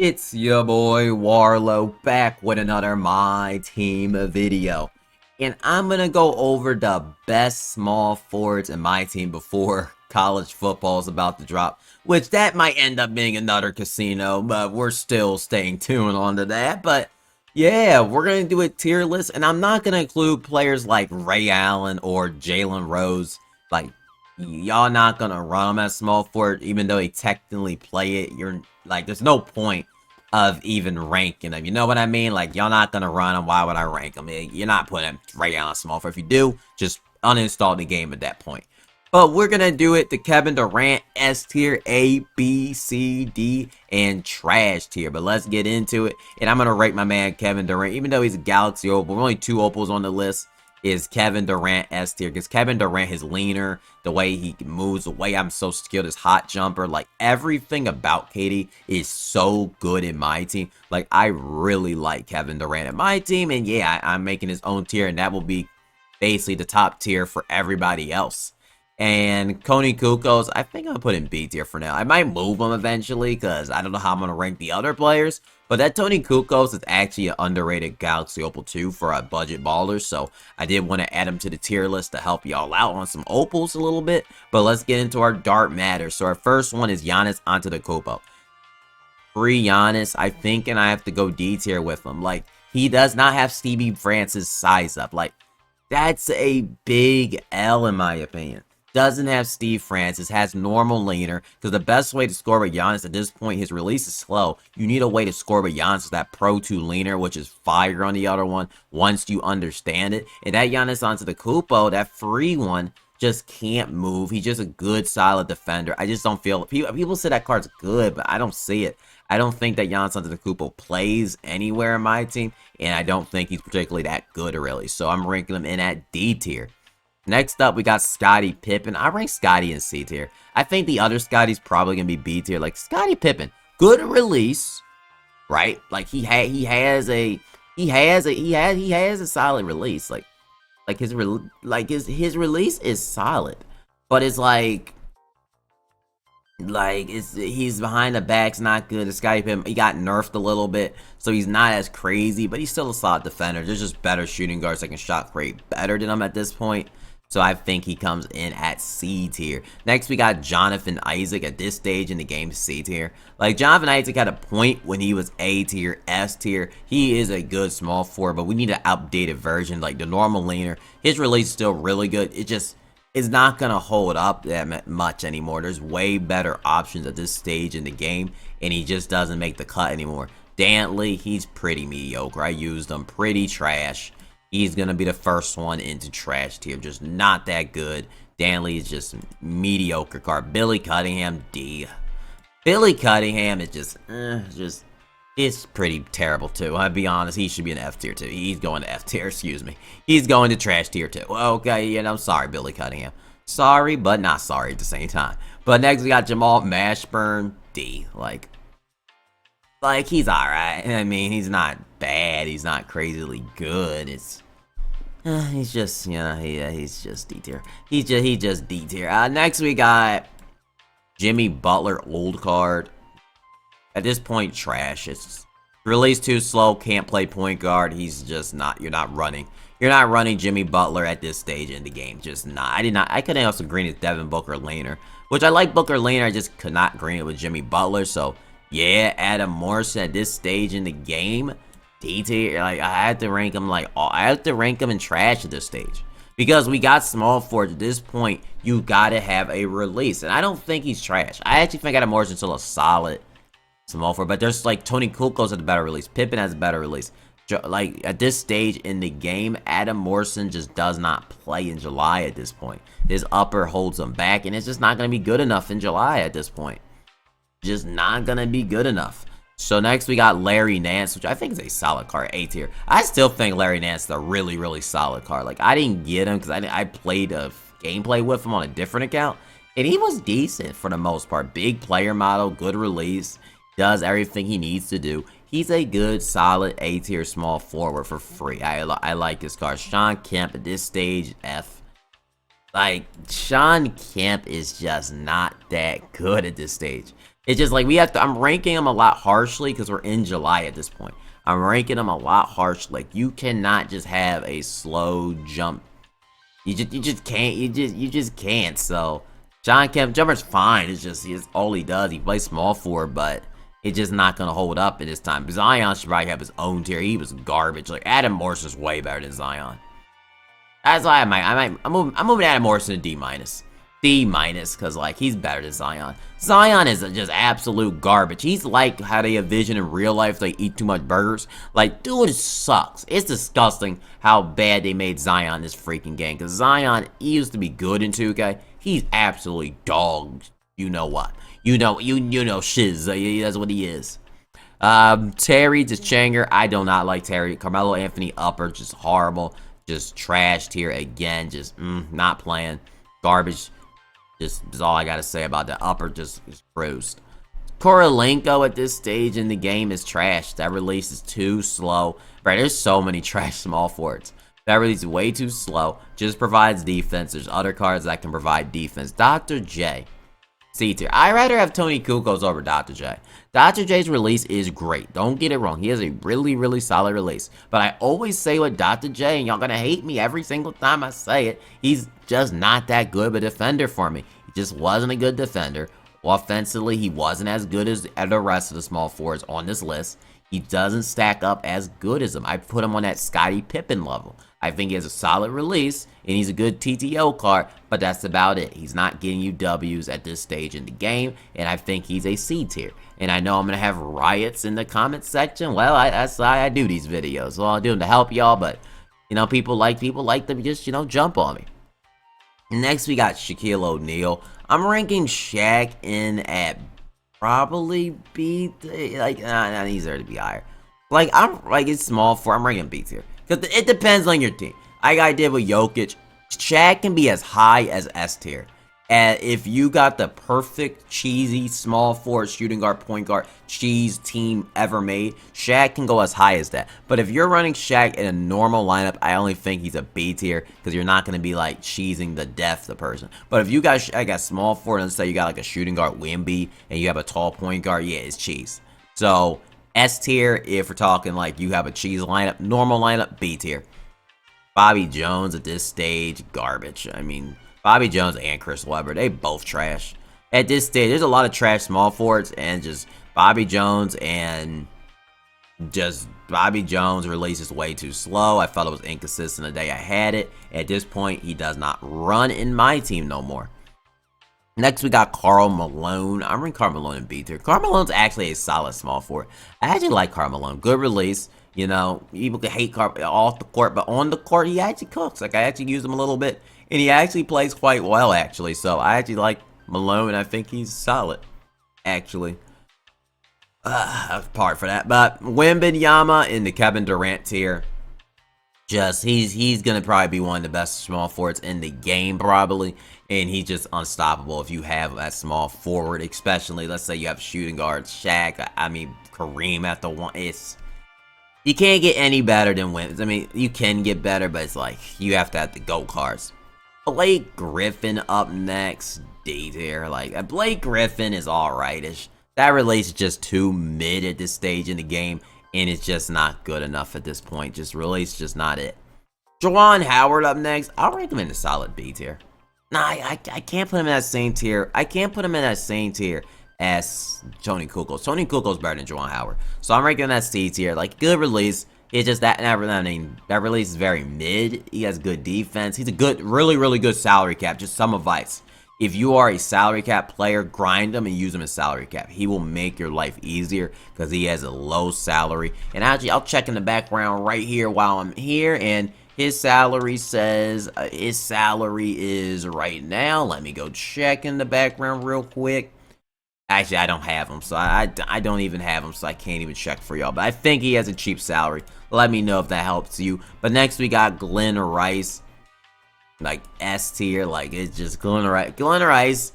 It's your boy Warlow back with another My Team video. And I'm gonna go over the best small forwards in my team before college football is about to drop. Which that might end up being another casino, but we're still staying tuned onto that. But yeah, we're gonna do a tier list, and I'm not gonna include players like Ray Allen or Jalen Rose. Like, y'all not gonna run them as small forward, even though they technically play it. You're like, there's no point of even ranking them. You know what I mean? Like, y'all not gonna run them. Why would I rank them? You're not putting Ray Allen small forward. If you do, just uninstall the game at that point. But we're gonna do it the Kevin Durant S tier, A, B, C, D, and trash tier. But let's get into it. And I'm gonna rate my man Kevin Durant, even though he's a Galaxy Opal. Only 2 Opals on the list. Is Kevin Durant S tier, because Kevin Durant is leaner, the way he moves, the way I'm so skilled, his hot jumper, like everything about KD is so good in my team. Like, I really like Kevin Durant in my team, and yeah, I'm making his own tier, and that will be basically the top tier for everybody else. And Coney Kukos, I think I'm gonna put in B tier for now. I might move him eventually because I don't know how I'm gonna rank the other players. But that Tony Kukos is actually an underrated Galaxy Opal 2 for a budget baller. So I did want to add him to the tier list to help y'all out on some Opals a little bit. But let's get into our Dark Matters. So our first one is Giannis Antetokounmpo. Free Giannis, I think, and I have to go D tier with him. Like, he does not have Stevie Francis size up. Like, that's a big L in my opinion. Doesn't have Steve Francis, has normal leaner, because the best way to score with Giannis at this point, his release is slow. You need a way to score with Giannis with that Pro 2 leaner, which is fire on the other one, once you understand it. And that Giannis Antetokounmpo, that free one, just can't move. He's just a good, solid defender. I just don't feel, people say that card's good, but I don't see it. I don't think that Giannis Antetokounmpo plays anywhere in my team, and I don't think he's particularly that good, really. So I'm ranking him in at D tier. Next up, we got Scottie Pippen. I rank Scottie in C tier. I think the other Scottie's probably gonna be B tier. Like, Scottie Pippen, good release, right? Like, he has a solid release. His release is solid, but it's he's behind the back's not good. The Scottie Pippen, he got nerfed a little bit, so he's not as crazy, but he's still a solid defender. There's just better shooting guards that can shot create better than him at this point. So I think he comes in at C tier. Next, we got Jonathan Isaac at this stage in the game, C tier. Like, Jonathan Isaac had a point when he was A tier, S tier. He is a good small forward, but we need an updated version, like the normal leaner. His release is still really good. It just is not going to hold up that much anymore. There's way better options at this stage in the game, and he just doesn't make the cut anymore. Dantley, he's pretty mediocre. I used him, pretty trash. He's going to be the first one into trash tier. Just not that good. Dantley is just mediocre card. Billy Cunningham, D. Billy Cunningham is it's pretty terrible too. I'll be honest, he should be an F tier too. He's going to F tier, excuse me. He's going to trash tier too. Okay, and I'm sorry, Billy Cunningham. Sorry, but not sorry at the same time. But next we got Jamal Mashburn, D. Like, he's alright. I mean, he's not bad. He's not crazily good. He's just, he's just D tier. He's just D tier. Next we got Jimmy Butler, old card. At this point, trash. It's release too slow. Can't play point guard. He's just not. You're not running. You're not running Jimmy Butler at this stage in the game. Just not. I couldn't also green as Devin Booker laner, which I like Booker laner. I just could not green it with Jimmy Butler. So yeah, Adam Morrison at this stage in the game, D tier. Like, I had to rank him in trash at this stage. Because we got small forwards at this point, you gotta have a release. And I don't think he's trash. I actually think Adam Morrison's still a solid small forward. But there's like Tony Kukos has a better release. Pippen has a better release. Like, at this stage in the game, Adam Morrison just does not play in July at this point. His upper holds him back, and it's just not going to be good enough in July at this point. Just not going to be good enough. So next we got Larry Nance, which I think is a solid card, A tier. I still think Larry Nance is a really, really solid card. Like, I didn't get him because I played a gameplay with him on a different account, and he was decent for the most part. Big player model, good release, does everything he needs to do. He's a good, solid A tier small forward for free. I like his card. Shawn Kemp at this stage, F. Like, Shawn Kemp is just not that good at this stage. It's just like we have to. I'm ranking him a lot harshly because we're in July at this point. I'm ranking him a lot harsh. Like you cannot just have a slow jump. You just can't. You just can't. So John Kemp jumper's fine. It's just all he does. He plays small forward, but it's just not gonna hold up at this time. Zion should probably have his own tier. He was garbage. Like Adam Morrison's way better than Zion. That's why I'm moving Adam Morrison to D minus. D minus, because like he's better than Zion. Zion is just absolute garbage. He's like how they envision in real life they eat too much burgers. Like, dude sucks. It's disgusting how bad they made Zion this freaking game. Because Zion, he used to be good in 2K. He's absolutely dog. You know what? You know shiz. That's what he is. Terry to Changer. I do not like Terry. Carmelo Anthony upper, just horrible. Just trashed here again. Just not playing. Garbage. Just is all I gotta say about the upper. Just is bruised. Korolenko at this stage in the game is trash. That release is too slow. Bro, there's so many trash small forwards. That release is way too slow. Just provides defense. There's other cards that can provide defense. Dr. J. C tier. I'd rather have Tony Kukoc over Dr. J. Dr. J's release is great. Don't get it wrong. He has a really, really solid release. But I always say with Dr. J, and y'all gonna hate me every single time I say it, he's just not that good of a defender for me. He just wasn't a good defender. Offensively, he wasn't as good as the rest of the small forwards on this list. He doesn't stack up as good as them. I put him on that Scottie Pippen level. I think he has a solid release, and he's a good TTO card, but that's about it. He's not getting you W's at this stage in the game, and I think he's a C tier. And I know I'm going to have riots in the comment section. Well, that's why I do these videos. Well, I do them to help y'all, but, you know, people like them just, you know, jump on me. Next, we got Shaquille O'Neal. I'm ranking Shaq in at probably B. Like, nah, he's there to be higher. Like, it's small for. I'm ranking B tier. Because it depends on your team. Like I did with Jokic, Shaq can be as high as S tier. And if you got the perfect cheesy small forward shooting guard, point guard, cheese team ever made, Shaq can go as high as that. But if you're running Shaq in a normal lineup, I only think he's a B tier because you're not going to be like cheesing the death of the person. But if you got Shaq at small forward, let's say you got like a shooting guard, Wemby, and you have a tall point guard, yeah, it's cheese. So S tier if we're talking like you have a cheese lineup, normal lineup, B tier. Bobby Jones at this stage, garbage. I mean, Bobby Jones and Chris Webber, they both trash. At this stage, there's a lot of trash small forwards, and just Bobby Jones release is way too slow. I felt it was inconsistent the day I had it. At this point, he does not run in my team no more. Next, we got Karl Malone. I'm running Karl Malone in B tier. Karl Malone's actually a solid small forward. I actually like Karl Malone. Good release. You know, people can hate Karl off the court, but on the court, he actually cooks. Like, I actually use him a little bit, and he actually plays quite well, actually. So, I actually like Malone, and I think he's solid, actually. Part for that. But Wembanyama in the Kevin Durant tier. Just, he's going to probably be one of the best small forwards in the game, probably. And he's just unstoppable if you have that small forward, especially, let's say you have shooting guards, Shaq, I mean, Kareem at the one. You can't get any better than Wimps. I mean, you can get better, but it's like, you have to have the GOAT cards. Blake Griffin up next, D tier. Like, Blake Griffin is alrightish. That release is just too mid at this stage in the game, and it's just not good enough at this point. Just release, just not it. Juwan Howard up next. I'll rank him in the solid B tier. Nah, I can't put him in that same tier. I can't put him in that same tier as Tony Kukoc. Tony Kukoc's better than Juwan Howard. So I'm ranking that C tier. Like, good release. It's just that release is very mid. He has good defense. He's a good, really, really good salary cap. Just some advice. If you are a salary cap player, grind him and use him as salary cap. He will make your life easier because he has a low salary. And actually, I'll check in the background right here while I'm here. And his salary says, his salary is right now. Let me go check in the background real quick. Actually, I don't have him, so I don't even have him, so I can't even check for y'all. But I think he has a cheap salary. Let me know if that helps you. But next, we got Glenn Rice. Like, S tier. Like, it's just Glenn Rice. Glenn Rice,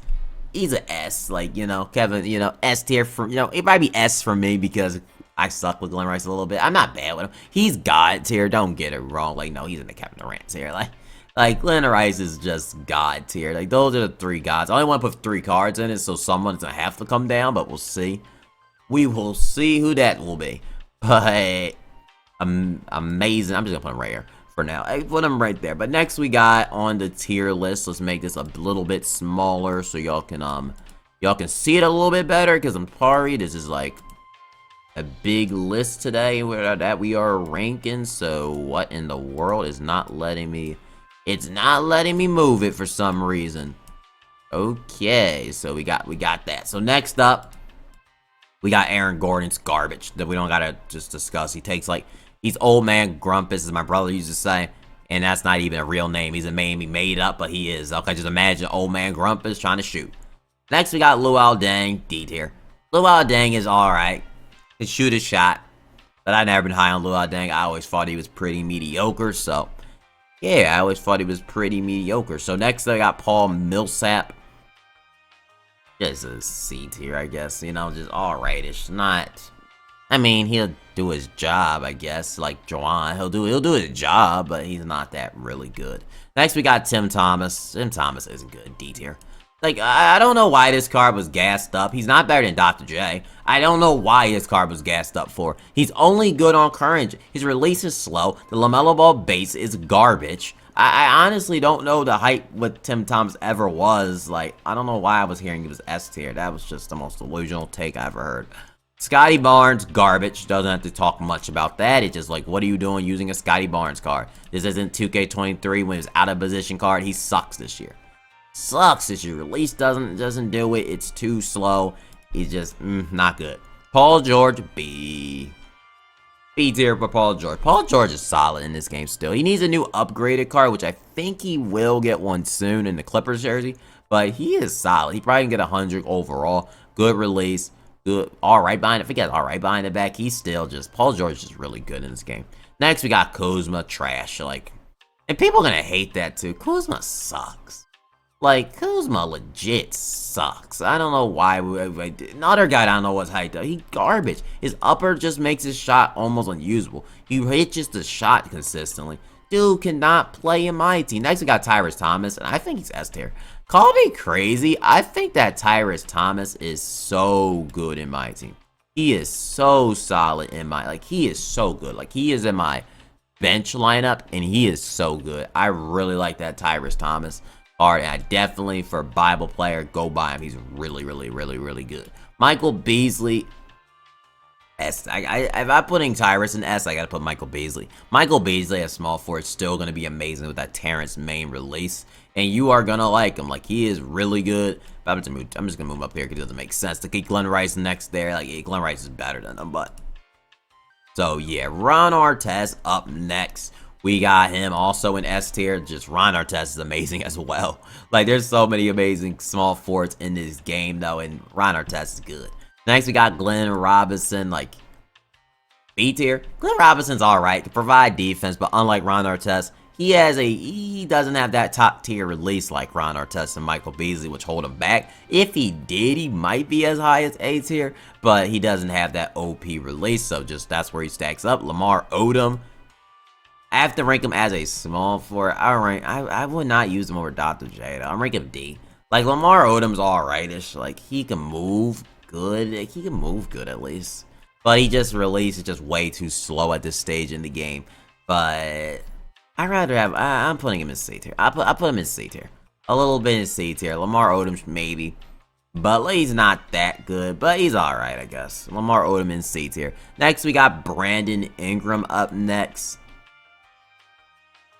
he's an S. Like, you know, Kevin, you know, S tier for, you know, it might be S for me because I suck with Glenn Rice a little bit. I'm not bad with him. He's God tier. Don't get it wrong. Like, no, he's in the Kevin Durant tier. Like, Like, Glenn Rice is just god tier. Like, those are the 3 gods. I only want to put 3 cards in it, so someone's going to have to come down, but we'll see. We will see who that will be. But, amazing. I'm just going to put him right here for now. I put him right there. But next we got on the tier list. Let's make this a little bit smaller so y'all can see it a little bit better, because I'm sorry, this is like a big list today that we are ranking. So what in the world is not letting me... It's not letting me move it for some reason. Okay, so we got that. So next up, we got Aaron Gordon's garbage that we don't gotta just discuss. He takes like, he's old man Grumpus, as my brother used to say, and that's not even a real name. He's a name he made up, but he is. Okay, just imagine old man Grumpus trying to shoot. Next, we got Luol Deng, D tier. Luol Deng is alright. Can shoot his shot, but I've never been high on Luol Deng. I always thought he was pretty mediocre, so... Yeah, I always thought he was pretty mediocre. So next I got Paul Millsap. Just a C tier, I guess. You know, just alright-ish. Not... I mean, he'll do his job, I guess. Like Juwan, he'll do his job, but he's not that really good. Next we got Tim Thomas. Tim Thomas isn't good. D tier. Like, I don't know why this card was gassed up. He's not better than Dr. J. I don't know why this card was gassed up for. He's only good on current. His release is slow. The LaMelo Ball base is garbage. I honestly don't know the hype what Tim Thomas ever was. Like, I don't know why I was hearing he was S tier. That was just the most delusional take I ever heard. Scottie Barnes, garbage. Doesn't have to talk much about that. It's just like, what are you doing using a Scottie Barnes card? This isn't 2K23 when it's out of position card. He sucks this year. Sucks this year. Release doesn't do it. It's too slow. He's just not good. Paul George, B tier for Paul George. Paul George is solid in this game still. He needs a new upgraded card, which I think he will get one soon in the Clippers jersey. But he is solid. He probably can get 100 overall. Good release. Good. Alright behind it. Forget alright behind the back. He's still just... Paul George is just really good in this game. Next, we got Kuzma. Trash. Like, and people are going to hate that too. Kuzma sucks. Like, Kuzma legit sucks. I don't know why. Another guy I don't know what's hyped up. He garbage. His upper just makes his shot almost unusable. He hits just the shot consistently. Dude cannot play in my team. Next, we got Tyrese Thomas, and I think he's S tier. Call me crazy. I think that Tyrese Thomas is so good in my team. He is so solid in my... Like, he is so good. Like, he is in my bench lineup, and he is so good. I really like that Tyrese Thomas. Alright, I definitely, for Bible player, go buy him. He's really, really, really, really good. Michael Beasley, S. If I'm putting Tyrese in S, I gotta put Michael Beasley. Michael Beasley at small forward is still gonna be amazing with that Terrence main release. And you are gonna like him. Like, he is really good. But I'm just gonna move him up here because it doesn't make sense to keep Glenn Rice next there. Like, yeah, Glenn Rice is better than him, but... So, yeah, Ron Artest up next. We got him also in S tier. Just Ron Artest is amazing as well. Like, there's so many amazing small forwards in this game, though, and Ron Artest is good. Next, we got Glenn Robinson, like, B tier. Glenn Robinson's alright to provide defense, but unlike Ron Artest, he doesn't have that top tier release like Ron Artest and Michael Beasley, which hold him back. If he did, he might be as high as A tier, but he doesn't have that OP release, so just that's where he stacks up. Lamar Odom, I have to rank him as a small forward. I would not use him over Dr. J, though. I'm ranking him D. Like, Lamar Odom's alright-ish. Like, he can move good. Like, he can move good, at least. But he just releases just way too slow at this stage in the game. But I'd rather have... I'm putting him in C tier. I put him in C tier. A little bit in C tier. Lamar Odom, maybe. But he's not that good. But he's alright, I guess. Lamar Odom in C tier. Next, we got Brandon Ingram up next.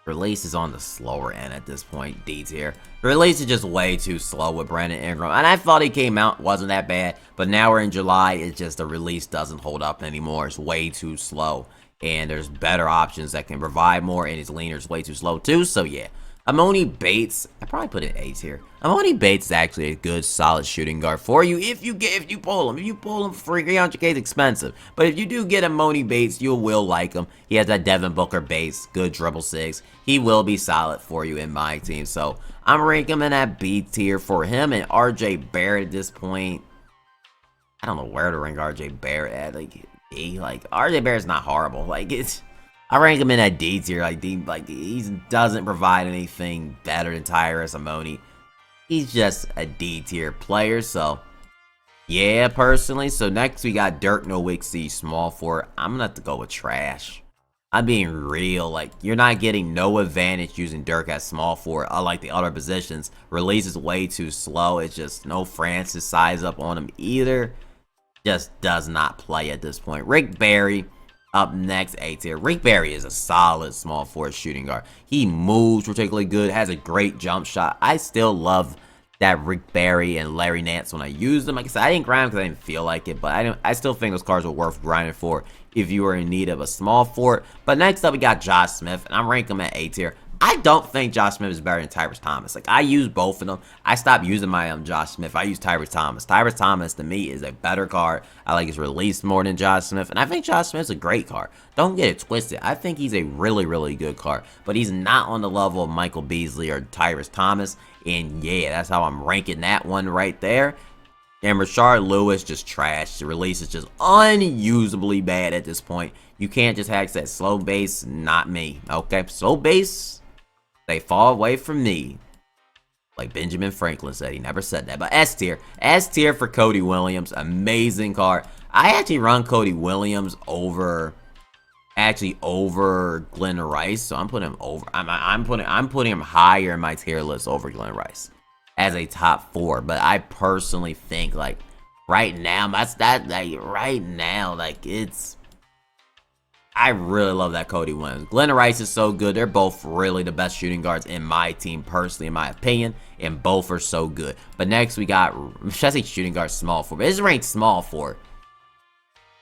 Release is on the slower end at this point, D tier. Release is just way too slow with Brandon Ingram. And I thought he came out, wasn't that bad. But now we're in July, it's just the release doesn't hold up anymore. It's way too slow. And there's better options that can provide more, and his leaner is way too slow too. So yeah. Amoni Bates, I probably put it A tier. Amoni Bates is actually a good, solid shooting guard for you if you pull him. If you pull him for 300K, it's expensive. But if you do get Amoni Bates, you will like him. He has that Devin Booker base, good dribble 6. He will be solid for you in my team. So I'm ranking him in that B tier for him. And RJ Barrett at this point, I don't know where to rank RJ Barrett at. Like, D. Like, RJ Barrett's not horrible. Like, I rank him in that D tier. He doesn't provide anything better than Tyrese Amoni. He's just a D tier player, so yeah, personally. So next we got Dirk Nowitzki, small forward. I'm gonna have to go with trash. I'm being real. Like, you're not getting no advantage using Dirk as small forward. Unlike the other positions, release is way too slow. It's just no Francis size up on him either. Just does not play at this point. Rick Barry up next, A tier. Rick Barry is a solid small forward shooting guard. He moves particularly good, has a great jump shot. I still love that Rick Barry and Larry Nance when I used them. Like I said, I didn't grind because I didn't feel like it, but I still think those cards are worth grinding for if you were in need of a small forward. But next up, we got Josh Smith, and I'm ranking him at A tier. I don't think Josh Smith is better than Tyrese Thomas. Like, I use both of them. I stopped using my Josh Smith. I use Tyrese Thomas. Tyrese Thomas, to me, is a better card. I like his release more than Josh Smith, and I think Josh Smith's a great card. Don't get it twisted. I think he's a really, really good card, but he's not on the level of Michael Beasley or Tyrese Thomas, and yeah, that's how I'm ranking that one right there. And Rashard Lewis, just trash. The release is just unusably bad at this point. You can't just hack that slow base. Not me. Okay, slow base, they fall away from me. Like Benjamin Franklin said. He never said that. But S tier. S tier for Cody Williams. Amazing card. I actually run Cody Williams over Glenn Rice. So I'm putting him over. I'm putting him higher in my tier list over Glenn Rice as a top 4. But I personally think, like, right now, it's, I really love that Cody Williams. Glenn Rice is so good. They're both really the best shooting guards in my team, personally, in my opinion. And both are so good. But next we got, should I say shooting guard, small forward? This is ranked small forward.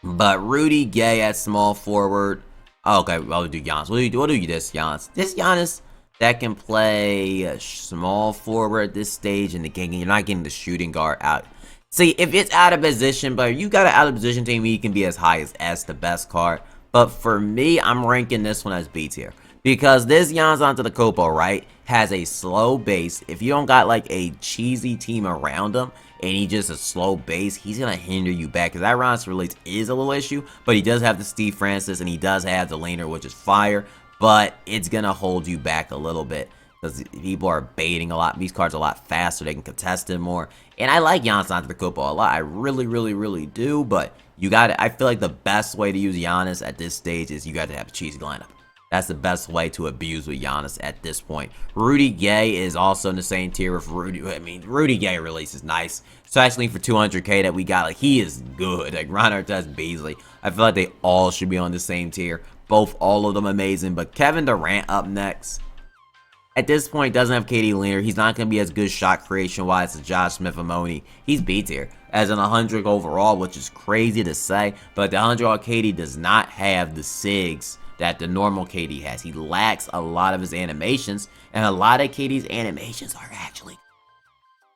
But Rudy Gay at small forward. Oh, okay, we'll do Giannis. We'll do this Giannis. This Giannis that can play small forward at this stage in the game. You're not getting the shooting guard out. See, if it's out of position, but you got an out of position team, he can be as high as S, the best card. But for me, I'm ranking this one as B tier. Because this Giannis Antetokounmpo, right, has a slow base. If you don't got like a cheesy team around him, and he just a slow base, he's going to hinder you back. Because that roster release is a little issue. But he does have the Steve Francis, and he does have the laner, which is fire. But it's going to hold you back a little bit. Because people are baiting a lot. These cards are a lot faster. They can contest it more. And I like Giannis Antetokounmpo a lot. I really, really, really do. But you got to, I feel like the best way to use Giannis at this stage is you got to have a cheesy lineup. That's the best way to abuse with Giannis at this point. Rudy Gay is also in the same tier with Rudy. I mean, Rudy Gay release is nice. Especially for 200k that we got. Like, he is good. Like, Ron Artest, Beasley. I feel like they all should be on the same tier. All of them amazing. But Kevin Durant up next. At this point, doesn't have KD leaner. He's not going to be as good shot creation-wise as Josh Smith and Amoni. He's B tier. As an 100 overall, which is crazy to say. But the 100 KD does not have the SIGs that the normal KD has. He lacks a lot of his animations, and a lot of KD's animations are actually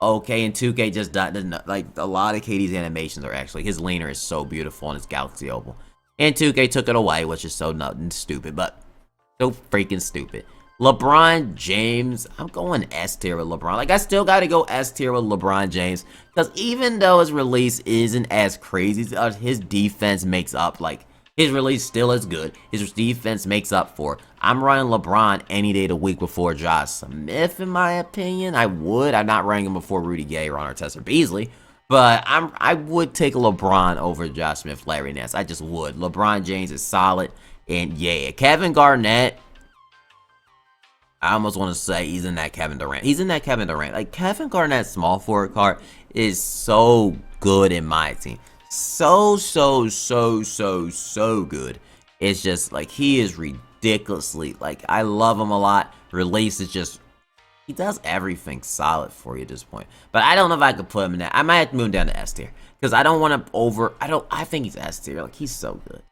okay. And 2K just doesn't, like, a lot of KD's animations are actually, his leaner is so beautiful on his Galaxy Oval, and 2K took it away, which is so stupid, but so freaking stupid. LeBron James, I'm going S tier with LeBron. Like, I still got to go S tier with LeBron James, because even though his release isn't as crazy, his defense makes up, like, his release still is good. His defense makes up for it. I'm running LeBron any day of the week before Josh Smith, in my opinion. I'm not running him before Rudy Gay, Ron Artest, or Beasley. But I would take LeBron over Josh Smith, Larry Nance. I just would. LeBron James is solid. And yeah, Kevin Garnett, I almost want to say he's in that Kevin Durant. He's in that Kevin Durant. Like, Kevin Garnett's small forward card is so good in my team. So good. It's just, like, he is ridiculously, like, I love him a lot. Release is just, he does everything solid for you at this point. But I don't know if I could put him in that. I might have to move him down to S tier. Because I don't want to I think he's S tier. Like, he's so good.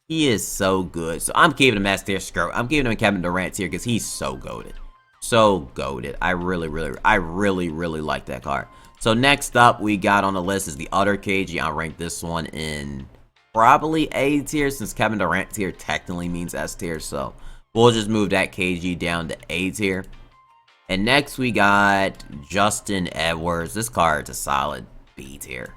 He is so good. So I'm giving him S tier. Screw it. I'm giving him Kevin Durant tier because he's so goated. So goated. I really like that card. So next up we got on the list is the other KG. I'll rank this one in probably A tier, since Kevin Durant tier technically means S tier. So we'll just move that KG down to A tier. And next we got Justin Edwards. This card's a solid B tier.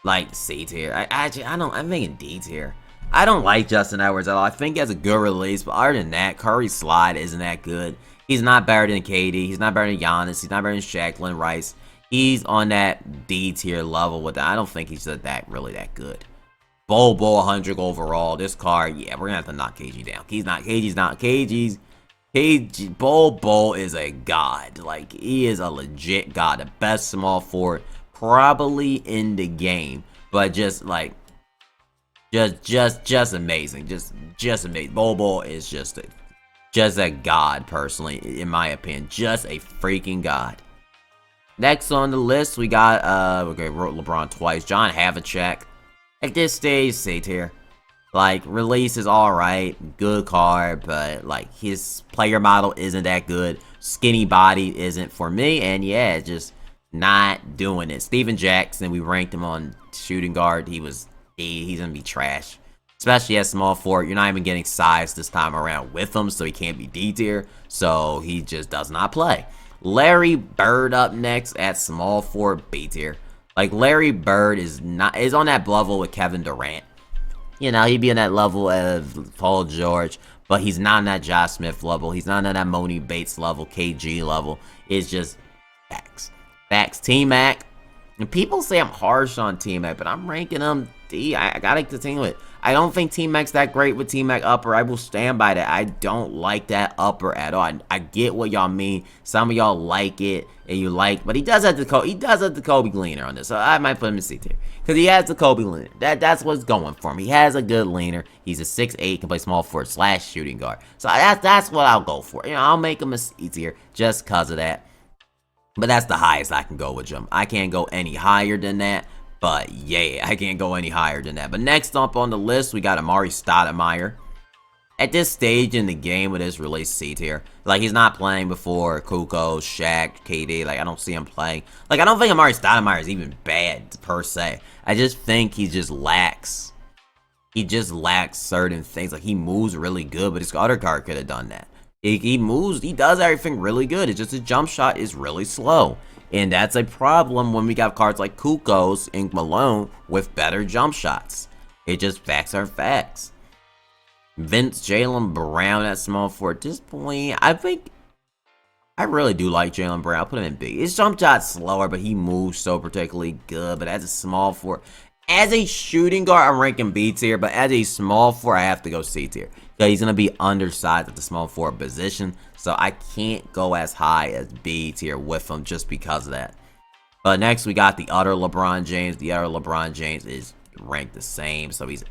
Like C tier. I'm thinking D tier. I don't like Justin Edwards at all. I think he has a good release, but other than that, Curry's slide isn't that good. He's not better than KD. He's not better than Giannis. He's not better than Shaq, Rice. He's on that D tier level with that. I don't think he's really that good. Bol 100 overall. This card, yeah, we're gonna have to knock KG down. Bol is a god. Like, he is a legit god. The best small forward probably in the game. But just like just amazing. Just amazing. Bol is just a god, personally, in my opinion. Just a freaking god. Next on the list, we got okay, wrote LeBron twice. John Havlicek. At this stage, C tier. Like, release is alright, good card, but like his player model isn't that good. Skinny body isn't for me, and yeah, just not doing it. Steven Jackson, we ranked him on shooting guard. He's gonna be trash. Especially as small forward, you're not even getting size this time around with him, so he can't be D tier. So he just does not play. Larry Bird up next at small forward, B tier. Like, Larry Bird is on that level with Kevin Durant. You know, he'd be on that level of Paul George, but he's not on that Josh Smith level. He's not on that Moni Bates level, KG level. It's just facts. Facts. T-Mac. And people say I'm harsh on T-Mac, but I'm ranking him D. I gotta continue it. I don't think T-Mac's that great with T-Mac upper. I will stand by that. I don't like that upper at all. I get what y'all mean. Some of y'all like it, and but he does have the Kobe leaner on this. So I might put him in C tier because he has the Kobe leaner. That's what's going for him. He has a good leaner. He's a 6'8", can play small forward / shooting guard. So that's what I'll go for. You know, I'll make him a C tier just cause of that. But that's the highest I can go with him. I can't go any higher than that. But yeah, I can't go any higher than that. But next up on the list, we got Amari Stoudemire. At this stage in the game with his release, C tier. Like, he's not playing before Kukoc, Shaq, KD. Like, I don't see him playing. Like, I don't think Amari Stoudemire is even bad, per se. I just think he just lacks. He just lacks certain things. Like, he moves really good, but his other card could have done that. He moves, he does everything really good. It's just his jump shot is really slow. And that's a problem when we got cards like Kukoc and Malone with better jump shots. It just facts are facts. Jaylen Brown at small forward. At this point, I really do like Jaylen Brown. I'll put him in B. His jump shot's slower, but he moves so particularly good. But as a small forward, as a shooting guard, I'm ranking B tier. But as a small forward, I have to go C tier. Because he's going to be undersized at the small forward position. So I can't go as high as B tier with him just because of that. But next we got the other LeBron James. The other LeBron James is ranked the same. So he's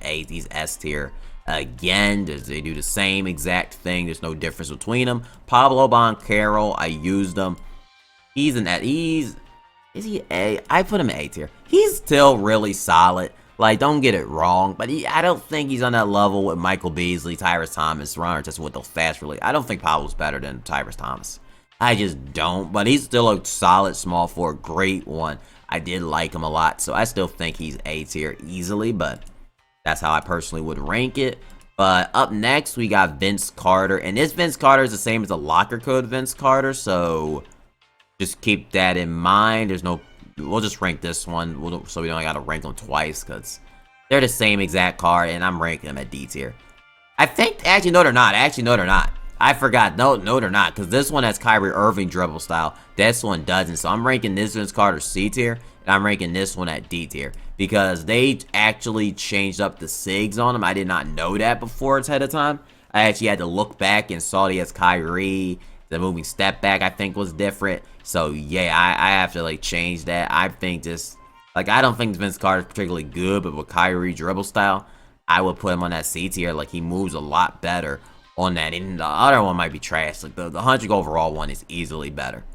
S tier. Again, they do the same exact thing. There's no difference between them. Pablo Banchero, I used him. Is he A? I put him in A tier. He's still really solid. Like, don't get it wrong, but I don't think he's on that level with Michael Beasley, Tyrese Thomas, Ron Artest with those fast release. I don't think Pablo's better than Tyrese Thomas. I just don't, but he's still a solid small forward, great one. I did like him a lot, so I still think he's A tier easily, but that's how I personally would rank it. But up next, we got Vince Carter, and this Vince Carter is the same as the locker code Vince Carter, so just keep that in mind. We'll just rank this one, so we don't gotta rank them twice, because they're the same exact card, and I'm ranking them at D tier. I think, actually, no, they're not. I forgot. No, they're not, because this one has Kyrie Irving dribble style. This one doesn't, so I'm ranking this Vince Carter C tier, and I'm ranking this one at D tier, because they actually changed up the SIGs on them. I did not know that before it's ahead of time. I actually had to look back and saw he has Kyrie. The moving step back, I think, was different. So, yeah, I have to, like, change that. I think I don't think Vince Carter's particularly good, but with Kyrie dribble style, I would put him on that C tier. Like, he moves a lot better on that. And the other one might be trash. Like, the 100 overall one is easily better.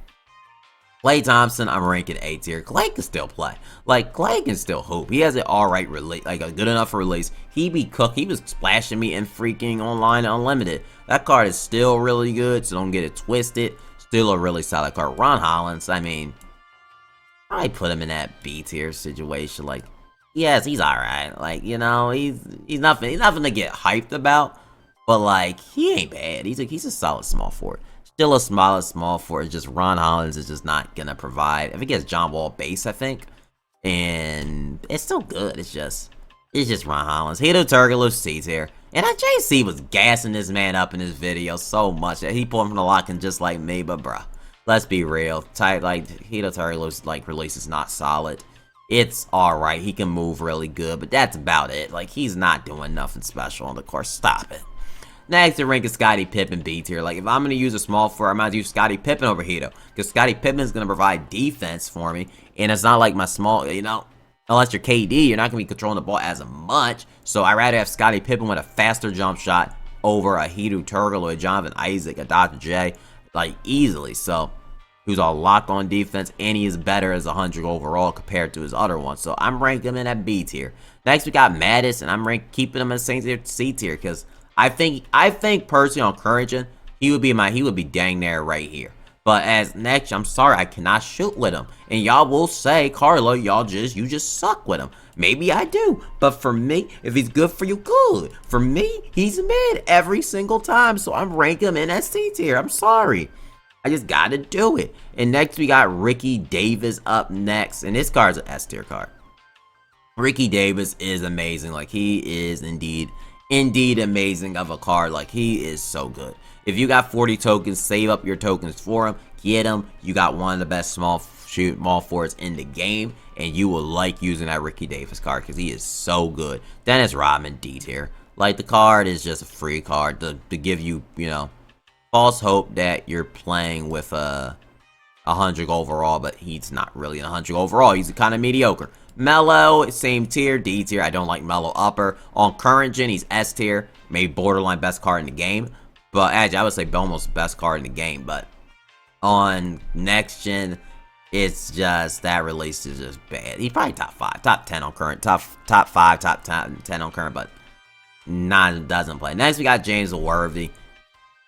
Klay Thompson, I'm ranking A tier. Klay can still play. Like, Klay can still hoop. He has an alright release, like a good enough release. He be cooked. He was splashing me in freaking Online Unlimited. That card is still really good, so don't get it twisted. Still a really solid card. Ron Holland, I mean, I put him in that B tier situation. Like, yes, he's alright. Like, you know, he's nothing to get hyped about. But like, he ain't bad. He's a solid small forward. Still a small forward. Just Ron Hollins is just not gonna provide. I think he has John Wall base, I think. And it's still good. It's just It's just Ron Hollins. Hedo Turkoglu C tier. And JC was gassing this man up in his video so much that he pulled him from the lock and just like me, but bruh. Let's be real. Like, Hedo Turkoglu's like release is not solid. It's alright. He can move really good, but that's about it. Like, he's not doing nothing special on the course. Stop it. Next, the rank is Scottie Pippen B tier. Like, if I'm going to use a small forward, I'm going to use Scottie Pippen over Hedo. Because Scottie Pippen is going to provide defense for me. And it's not like my small, you know, unless you're KD, you're not going to be controlling the ball as much. So I'd rather have Scottie Pippen with a faster jump shot over a Hedo Turkoglu, a Jonathan Isaac, a Dr. J, like, easily. So, who's all locked on defense, and he is better as 100 overall compared to his other ones. So I'm ranking him in that B tier. Next, we got Mattis, and I'm keeping him in the C tier because I think personally on current gen, he would be dang near right here. But as next, I'm sorry, I cannot shoot with him. And y'all will say, Carlo, you just suck with him. Maybe I do. But for me, if he's good for you, good. For me, he's mid every single time. So I'm ranking him in that C tier. I'm sorry. I just gotta do it. And next we got Ricky Davis up next. And this card's an S tier card. Ricky Davis is amazing. Like, he is indeed amazing of a card. Like, he is so good. If you got 40 tokens, save up your tokens for him. Get him. You got one of the best small forwards in the game. And you will like using that Ricky Davis card because he is so good. Dennis Rodman D tier. Like, the card is just a free card to give you, you know, false hope that you're playing with a 100 overall, but he's not really a 100 overall. He's kind of mediocre. Melo, same tier, D tier. I don't like Melo upper. On current gen, he's S tier. Maybe borderline best card in the game. But actually, I would say almost best card in the game. But on next gen, it's just that release is just bad. He's probably top 5, top 10 on current, top 5, top 10 on current, but doesn't play. Next, we got James Worthy.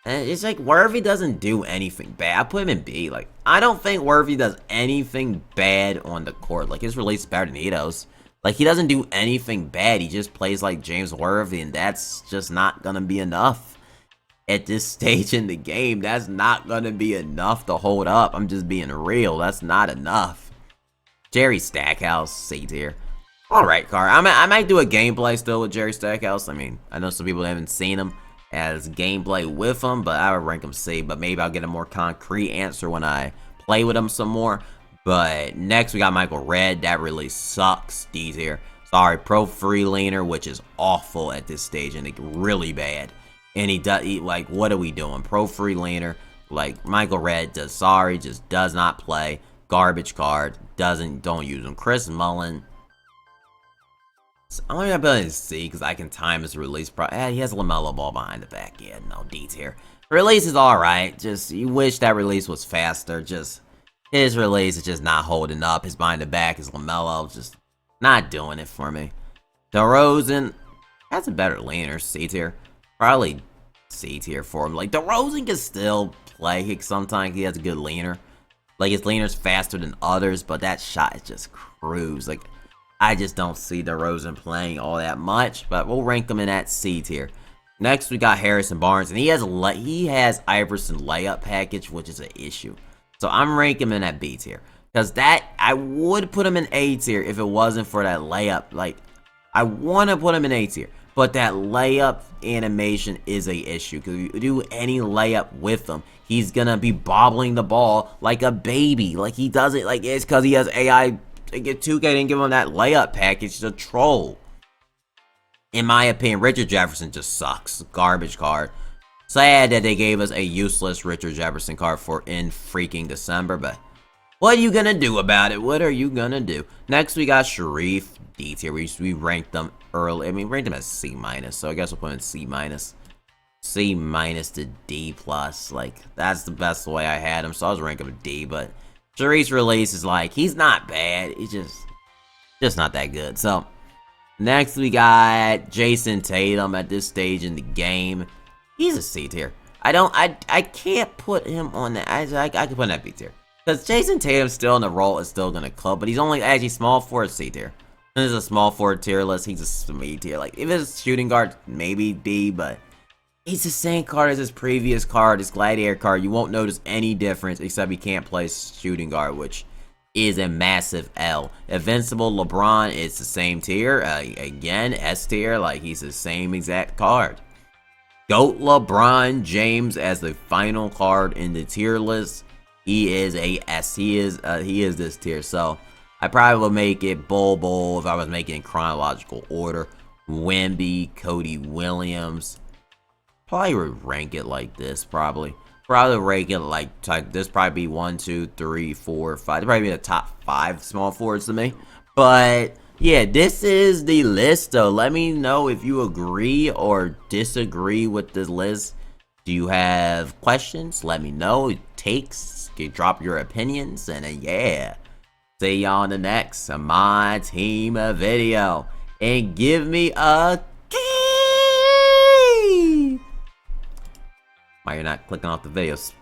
And it's like, Worthy doesn't do anything bad. I put him in B. Like, I don't think Worthy does anything bad on the court. Like, his release is better than Hedo's. Like, he doesn't do anything bad. He just plays like James Worthy, and that's just not going to be enough. At this stage in the game, that's not going to be enough to hold up. I'm just being real. That's not enough. Jerry Stackhouse, C tier. Alright, Car. I might do a gameplay still with Jerry Stackhouse. I mean, I know some people haven't seen him as gameplay with him, but I would rank him C. But maybe I'll get a more concrete answer when I play with him some more. But next, we got Michael Redd. That really sucks. D tier. Sorry, Pro Free Leaner, which is awful at this stage and really bad. And like, what are we doing? Pro Free Leaner, like, Michael Redd just does not play. Garbage card, don't use him. Chris Mullin, I'm gonna put in C because I can time his release. He has a LaMelo ball behind the back. Yeah, no, D tier. Release is alright. Just, you wish that release was faster. Just, his release is just not holding up. His behind the back is LaMelo. Just not doing it for me. DeRozan has a better leaner. C tier. Probably C tier for him. Like, DeRozan can still play. Sometimes he has a good leaner. Like, his leaner's faster than others, but that shot is just cruise. Like, I just don't see DeRozan playing all that much, but we'll rank him in that C tier. Next, we got Harrison Barnes, and he has Iverson layup package, which is an issue. So I'm ranking him in that B tier. Because that, I would put him in A tier if it wasn't for that layup. Like, I want to put him in A tier. But that layup animation is a issue. Because if you do any layup with him, he's going to be bobbling the ball like a baby. Like, he does it, like, it's because he has AI. 2K didn't give him that layup package to troll. In my opinion, Richard Jefferson just sucks. Garbage card. Sad that they gave us a useless Richard Jefferson card in freaking December, but what are you gonna do about it? What are you gonna do? Next, we got Shareef D tier. We ranked them early. I mean, ranked them as C minus, so I guess we'll put him in C minus. C minus to D plus. Like, that's the best way I had him, so I was ranking him D, but Shareef's release is like, he's not bad. He's just not that good. So, next we got Jason Tatum at this stage in the game. He's a C tier. I can't put him on that. I can put him in that B tier. Because Jason Tatum still in the role is still going to club, but he's only actually small forward C tier. This is a small forward tier list. He's a C tier. Like, if it's shooting guard, maybe B, but he's the same card as his previous card, his Gladiator card. You won't notice any difference except he can't play shooting guard, which is a massive L. Invincible LeBron is the same tier. Again, S tier. Like, he's the same exact card. GOAT LeBron James as the final card in the tier list. He is a S. He is this tier. So I probably would make it Bull if I was making in chronological order. Wemby, Cody Williams. Probably would rank it like this. Probably rank it like this. Probably be 1, 2, 3, 4, 5. It'd probably be the top 5 small forwards to me. But yeah, this is the list though. Let me know if you agree or disagree with this list. Do you have questions? Let me know. Takes, drop your opinions, and yeah, see y'all in the next My Team video. And give me a key. Why you're not clicking off the videos?